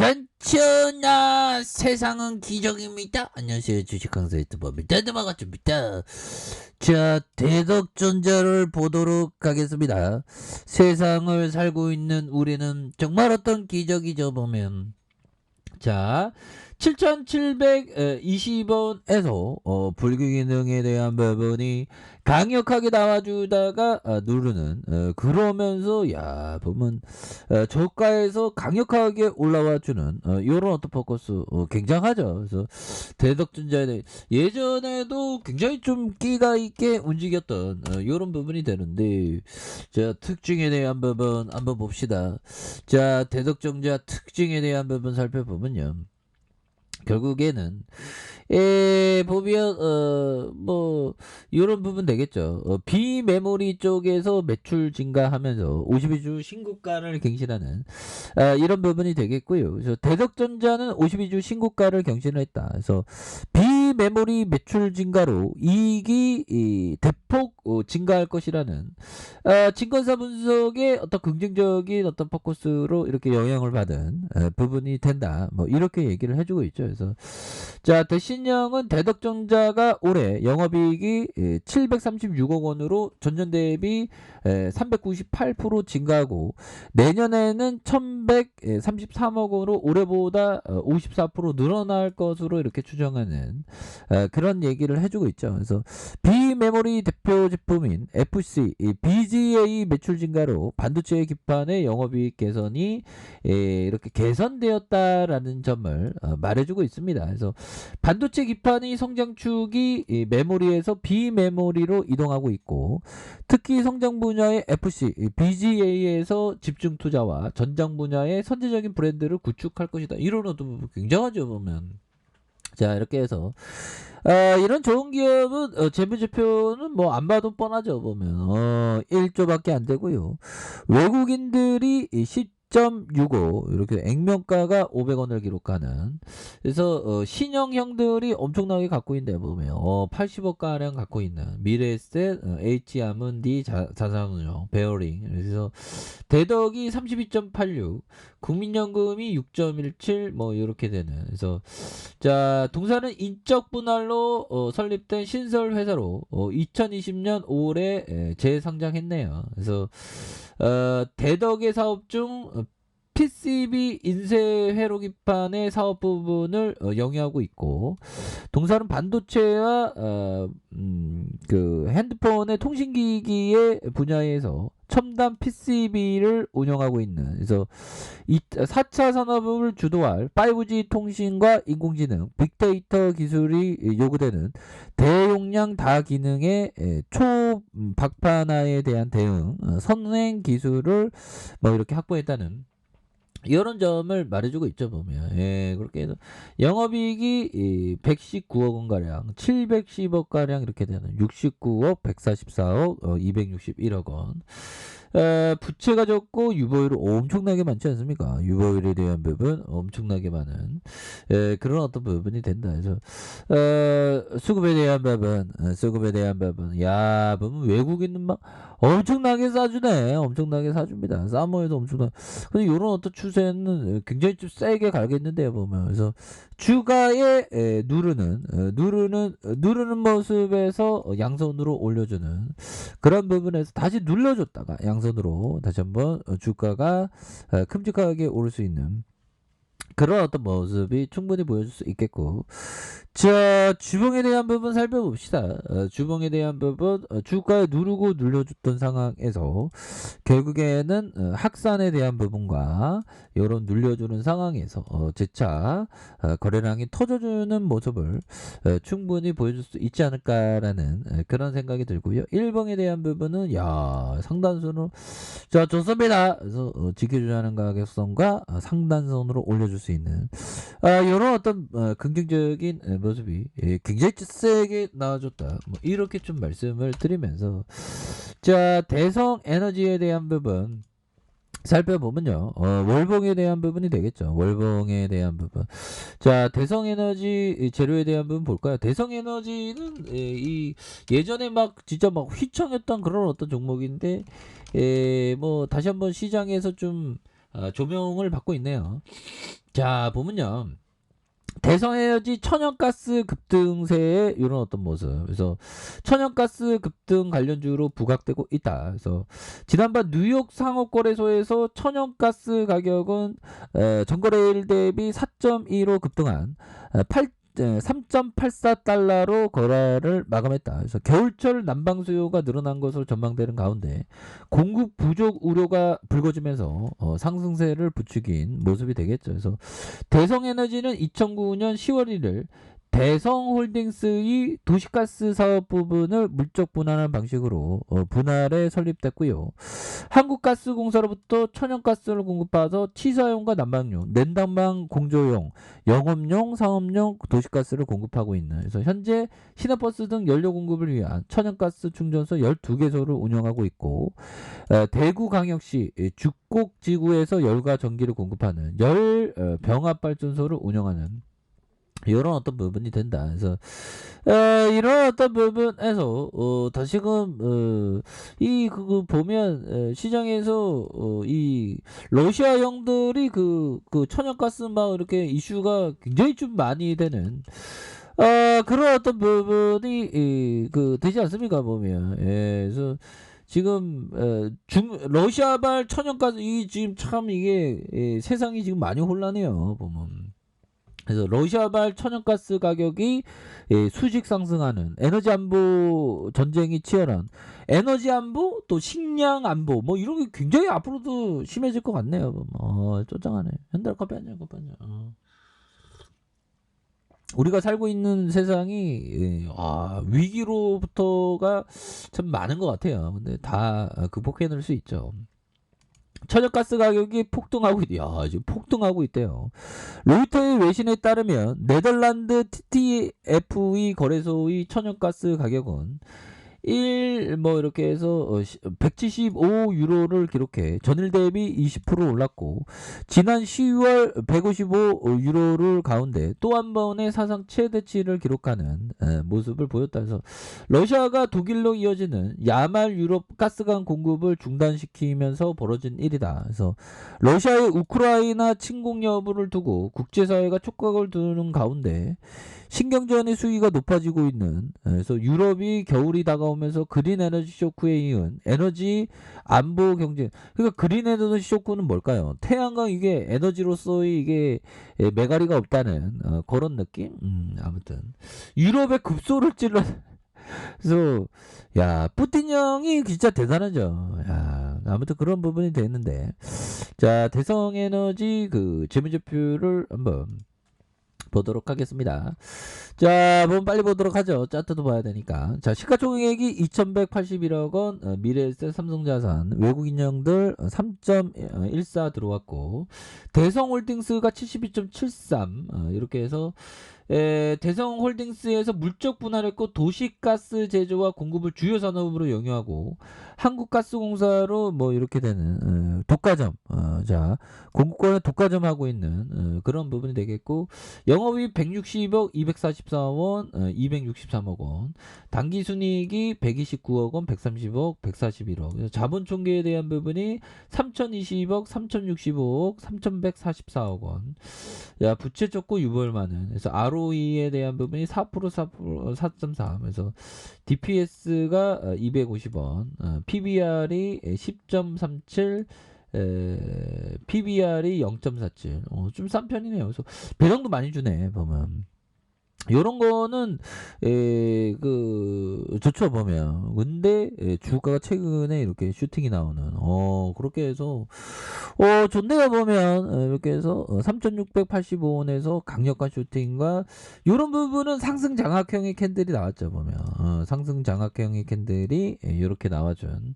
대단천하 세상은 기적입니다. 안녕하세요. 주식강사 유튜버입니다. 반갑습니다. 자, 대덕전자를 보도록 하겠습니다. 세상을 살고 있는 우리는 정말 어떤 기적이죠 보면. 자, 7720원에서 불기능에 대한 부분이 강력하게 나와주다가 누르는 그러면서 보면 저가에서 강력하게 올라와주는 요런 어떤 포커스 굉장하죠. 그래서 대덕전자에 예전에도 굉장히 좀 끼가 있게 움직였던 요런 부분이 되는데, 자, 특징에 대한 부분 한번 봅시다. 자, 대덕전자 특징에 대한 부분 살펴보면요, 결국에는 보면 뭐 이런 부분 되겠죠. 비메모리 쪽에서 매출 증가하면서 52주 신고가를 갱신하는 이런 부분이 되겠고요. 그래서 대덕전자는 52주 신고가를 경신을 했다. 그래서 비메모리 매출 증가로 이익이 대폭 증가할 것이라는 증권사 분석의 어떤 긍정적인 어떤 포커스로 이렇게 영향을 받은 부분이 된다. 뭐 이렇게 얘기를 해주고 있죠. 그래서 자, 대신령은 대덕전자가 올해 영업이익이 736억 원으로 전년 대비 398% 증가하고, 내년에는 1133억 원으로 올해보다 54% 늘어날 것으로 이렇게 추정하는 그런 얘기를 해주고 있죠. 그래서 비메모리 대표 제품인 FC, BGA 매출 증가로 반도체 기판의 영업이익 개선이 이렇게 개선되었다라는 점을 말해주고 있습니다. 그래서 반도체 기판이 성장축이 메모리에서 비메모리로 이동하고 있고, 특히 성장 분야의 FC, BGA에서 집중 투자와 전장 분야의 선제적인 브랜드를 구축할 것이다. 이런 어떤 굉장하죠 보면. 자, 이렇게 해서 이런 좋은 기업은 재무제표는 뭐 안 봐도 뻔하죠 보면. 1조밖에 안 되고요. 외국인들이 10.65 이렇게 액면가가 500원을 기록하는, 그래서 신형형들이 엄청나게 갖고 있는데 보면 80억 가량 갖고 있는 미래에셋, H아문디 자산운용, 베어링. 그래서 대덕이 32.86, 국민연금이 6.17 뭐 이렇게 되는. 그래서 자, 동사는 인적 분할로 설립된 신설 회사로 2020년 5월에 재상장했네요. 그래서 대덕의 사업 중 PCB 인쇄 회로 기판의 사업 부분을 영위하고 있고, 동사는 반도체와 그 핸드폰의 통신기기의 분야에서 첨단 PCB를 운영하고 있는, 그래서 4차 산업을 주도할 5G 통신과 인공지능, 빅데이터 기술이 요구되는 대용량 다기능의 초박판화에 대한 대응, 선행 기술을 뭐 이렇게 확보했다는 이런 점을 말해주고 있죠 보면. 그렇게 해서 영업이익이 119억 원가량, 710억 가량 이렇게 되는 69억, 144억, 261억 원. 부채가 적고 유보율은 엄청나게 많지 않습니까? 유보율에 대한 부분 엄청나게 많은 그런 어떤 부분이 된다. 그래서 수급에 대한 부분, 보면 외국인은 막 엄청나게 싸주네. 엄청나게 사줍니다. 사모에도 엄청나. 근데 이런 어떤 추세는 굉장히 좀 세게 갈겠는데요 보면. 그래서 주가에 누르는 모습에서 양손으로 올려주는 그런 부분에서 다시 눌러줬다가 양손으로 다시 한번 주가가 큼직하게 오를 수 있는 그런 어떤 모습이 충분히 보여줄 수 있겠고, 자, 주봉에 대한 부분 살펴봅시다. 주봉에 대한 부분, 주가에 누르고 눌려줬던 상황에서 결국에는 확산에 대한 부분과 이런 눌려주는 상황에서 재차 거래량이 터져주는 모습을 충분히 보여줄 수 있지 않을까라는 그런 생각이 들고요. 1봉에 대한 부분은 상단선으로 자, 좋습니다. 그래서 지켜주자는 가격선과 상단선으로 올려줄 수 있는 이런 어떤 긍정적인 모습이 굉장히 세게 나와줬다. 뭐 이렇게 좀 말씀을 드리면서, 자, 대성 에너지에 대한 부분 살펴보면요, 월봉에 대한 부분이 되겠죠. 월봉에 대한 부분. 자, 대성에너지 재료에 대한 부분 볼까요? 대성에너지는 이 예전에 막 진짜 막 휘청했던 그런 어떤 종목인데, 뭐 다시 한번 시장에서 좀 조명을 받고 있네요. 자, 보면요. 대성에너지 천연가스 급등세의 이런 어떤 모습. 그래서 천연가스 급등 관련주로 부각되고 있다. 그래서 지난번 뉴욕 상업거래소에서 천연가스 가격은 전거래일 대비 4.2로 급등한 3.84달러로 거래를 마감했다. 그래서 겨울철 난방 수요가 늘어난 것으로 전망되는 가운데 공급 부족 우려가 불거지면서 상승세를 부추긴 모습이 되겠죠. 그래서 대성에너지는 2009년 10월 1일 대성홀딩스의 도시가스 사업 부분을 물적 분할하는 방식으로 분할에 설립됐고요. 한국가스공사로부터 천연가스를 공급받아서 치사용과 난방용, 냉난방 공조용, 영업용, 상업용 도시가스를 공급하고 있는, 그래서 현재 시내버스 등 연료 공급을 위한 천연가스 충전소 12개소를 운영하고 있고, 대구광역시 죽곡지구에서 열과 전기를 공급하는 열 병합발전소를 운영하는 이런 어떤 부분이 된다. 그래서 이런 어떤 부분에서 다시금 이 그거 보면 시장에서 이 러시아형들이 그 천연가스 막 이렇게 이슈가 굉장히 좀 많이 되는 그런 어떤 부분이 그 되지 않습니까 보면. 그래서 지금 러시아발 천연가스 이 지금 참 이게 세상이 지금 많이 혼란해요 보면. 그래서 러시아발 천연가스 가격이 수직 상승하는 에너지 안보 전쟁이 치열한 에너지 안보 또 식량 안보 뭐 이런 게 굉장히 앞으로도 심해질 것 같네요. 쫓아가네. 현대커피 한잔 커피 한잔. 우리가 살고 있는 세상이 위기로부터가 참 많은 것 같아요. 근데 다 극복해낼 수 있죠. 천연가스 가격이 폭등하고 지금 폭등하고 있대요. 로이터의 외신에 따르면 네덜란드 TTF의 거래소의 천연가스 가격은 이렇게 해서 175유로를 기록해 전일 대비 20% 올랐고 지난 10월 155유로를 가운데 또 한 번의 사상 최대치를 기록하는 모습을 보였다. 해서 러시아가 독일로 이어지는 야말 유럽 가스관 공급을 중단시키면서 벌어진 일이다. 그래서 러시아의 우크라이나 침공 여부를 두고 국제사회가 촉각을 두는 가운데 신경전의 수위가 높아지고 있는 그래서 유럽이 겨울이 다가오면서 그린 에너지 쇼크에 이은 에너지 안보 경쟁. 그러니까 그린 에너지 쇼크는 뭘까요? 태양광 이게 에너지로서의 이게 메가리가 없다는 그런 느낌. 아무튼 유럽의 급소를 찔러. 그래서 야 푸틴 형이 진짜 대단하죠. 야 아무튼 그런 부분이 되는데 자 대성에너지 그 재무제표를 한번 보도록 하겠습니다. 자, 그럼 빨리 보도록 하죠. 차트도 봐야 되니까. 자, 시가총액이 2181억 원, 미래에셋, 삼성자산, 외국인형들 3.14 들어왔고, 대성홀딩스가 72.73, 이렇게 해서 대성홀딩스에서 물적 분할했고 도시가스 제조와 공급을 주요 산업으로 영위하고 한국가스공사로 뭐 이렇게 되는 독과점 자 공급권을 독과점하고 있는 그런 부분이 되겠고 영업이익 160억 244원 263억 원 당기순이익이 129억 원 130억 141억 그래서 자본총계에 대한 부분이 3020억 3065억 3144억 원 야, 부채 쫓고 유벌만은. 그래서 ROE에 대한 부분이 4% 4.3. 그래서 DPS가 250원. PBR이 10.37. PBR이 0.47. 좀 싼 편이네요. 그래서 배당도 많이 주네, 보면. 요런 거는 좋죠 보면. 근데 주가가 최근에 이렇게 슈팅이 나오는 그렇게 해서 좋네요 보면. 이렇게 해서 3685원에서 강력한 슈팅과 요런 부분은 상승 장악형의 캔들이 나왔죠 보면. 상승 장악형의 캔들이 이렇게 나와준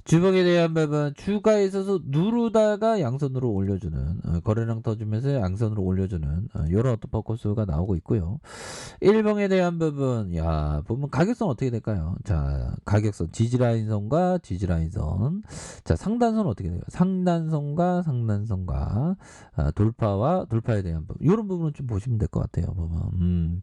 주봉에 대한 부분 주가에 있어서 누르다가 양선으로 올려주는 거래량 터지면서 양선으로 올려주는 요런 어떤 포커스가 나오고 있고요. 일봉에 대한 부분, 야, 보면 가격선 어떻게 될까요? 자, 가격선, 지지라인선과 지지라인선. 자, 상단선 어떻게 돼요? 상단선과 돌파와 돌파에 대한 부분. 이런 부분은 좀 보시면 될 것 같아요. 보면.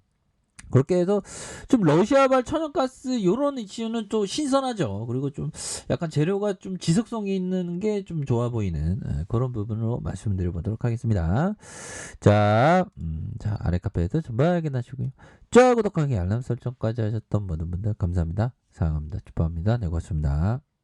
그렇게 해서 좀 러시아발 천연가스 요런 이슈는 또 신선하죠. 그리고 좀 약간 재료가 좀 지속성이 있는 게 좀 좋아 보이는 그런 부분으로 말씀드려 보도록 하겠습니다. 자, 자 아래 카페에서 정말 확인하시고요. 좋아요, 구독하기, 알람 설정까지 하셨던 모든 분들 감사합니다. 사랑합니다. 축복합니다. 네, 고맙습니다.